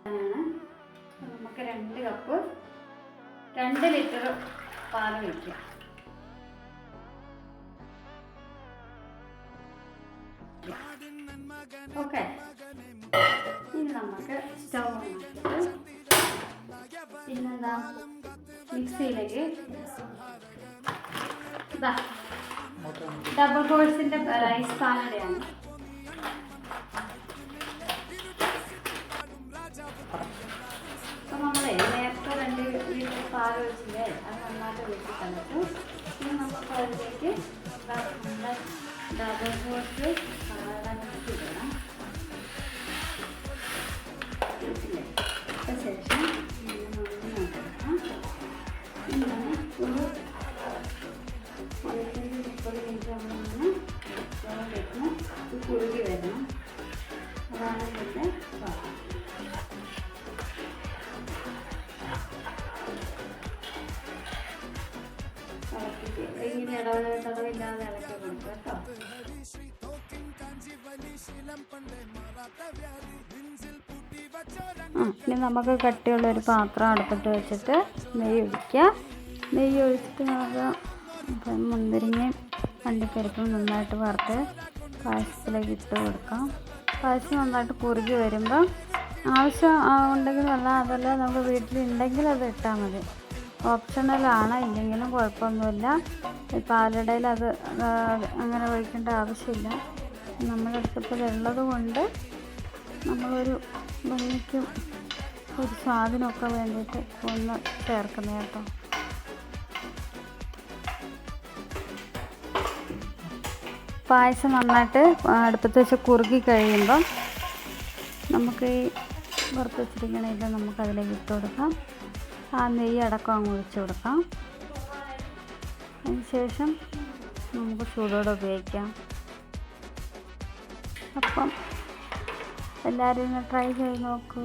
നമുക്ക് 2 cup 2 litre പാൽ ഒഴിക്കാം. ഓക്കെ, ഇനി നമുക്ക് സ്റ്റൗ ഓണാക്കിയിട്ട് പിന്നെന്താ മിക്സിയിലേക്ക് ഡബിൾ കോഴ്സിൻ്റെ റൈസ് പാലടയാണ്. അപ്പോൾ നമ്മളെ നേരത്തെ 2 ലിറ്റർ പാൽ ഒഴിച്ചില്ലേ, അത് നന്നായിട്ട് വെട്ടി തന്നിട്ട് ഇനി നമുക്ക് അതിലേക്ക് നമ്മുടെ ഡബിൾ കോഴ്സ് പാലട മിക്സ് ഇടണം. ശേഷം ഇങ്ങനെ ഒരു 30 മിനിറ്റ് നമ്മളിങ്ങനെ വെള്ളം വെക്കണം. ഇത് കുറുകി വരണം. അതാണ് ഇതിൻ്റെ ഇങ്ങനെ ഇടവില്ലാതെ ഇളക്കി കൊടുക്കുക കേട്ടോ. ഇനി നമുക്ക് കട്ടിയുള്ളൊരു പാത്രം അടുപ്പത്ത് വെച്ചിട്ട് നെയ്യ് ഒഴിക്കുക. നെയ്യ് ഒഴിച്ചിട്ട് നമുക്ക് മുന്തിരിങ്ങയും അണ്ടിപ്പരിപ്പും നന്നായിട്ട് വറുത്ത് പായസത്തിലേക്ക് ഇട്ട് കൊടുക്കാം. പായസം നന്നായിട്ട് കുറുകി വരുമ്പോൾ ആവശ്യം ഉണ്ടെങ്കിൽ അതല്ല നമുക്ക് വീട്ടിലുണ്ടെങ്കിൽ അത് ഇട്ടാൽ മതി. ഓപ്ഷണലാണ്, ഇല്ലെങ്കിലും കുഴപ്പമൊന്നുമില്ല. പാലടയിൽ അത് അങ്ങനെ ഒഴിക്കേണ്ട ആവശ്യമില്ല. നമ്മുടെ അടുപ്പത്തിലുള്ളത് കൊണ്ട് നമ്മളൊരു ഭംഗിക്കും ഒരു സ്വാദിനൊക്കെ വേണ്ടിയിട്ട് ഒന്ന് ചേർക്കുന്നത് കേട്ടോ. പായസം നന്നായിട്ട് അടുപ്പത്ത് വെച്ച് കുറുകി കഴിയുമ്പം നമുക്ക് ഈ വറുത്ത് വെച്ചിരിക്കണേൽ നമുക്കതിലേക്ക് ഇട്ട് കൊടുക്കാം. ആ നെയ്യ് അടക്കം അങ്ങ് ഒഴിച്ച് കൊടുക്കാം. അതിന് ശേഷം നമുക്ക് ചൂടോടെ ഉപയോഗിക്കാം. അപ്പം എല്ലാവരും ഇന്ന് ട്രൈ ചെയ്ത് നോക്കൂ.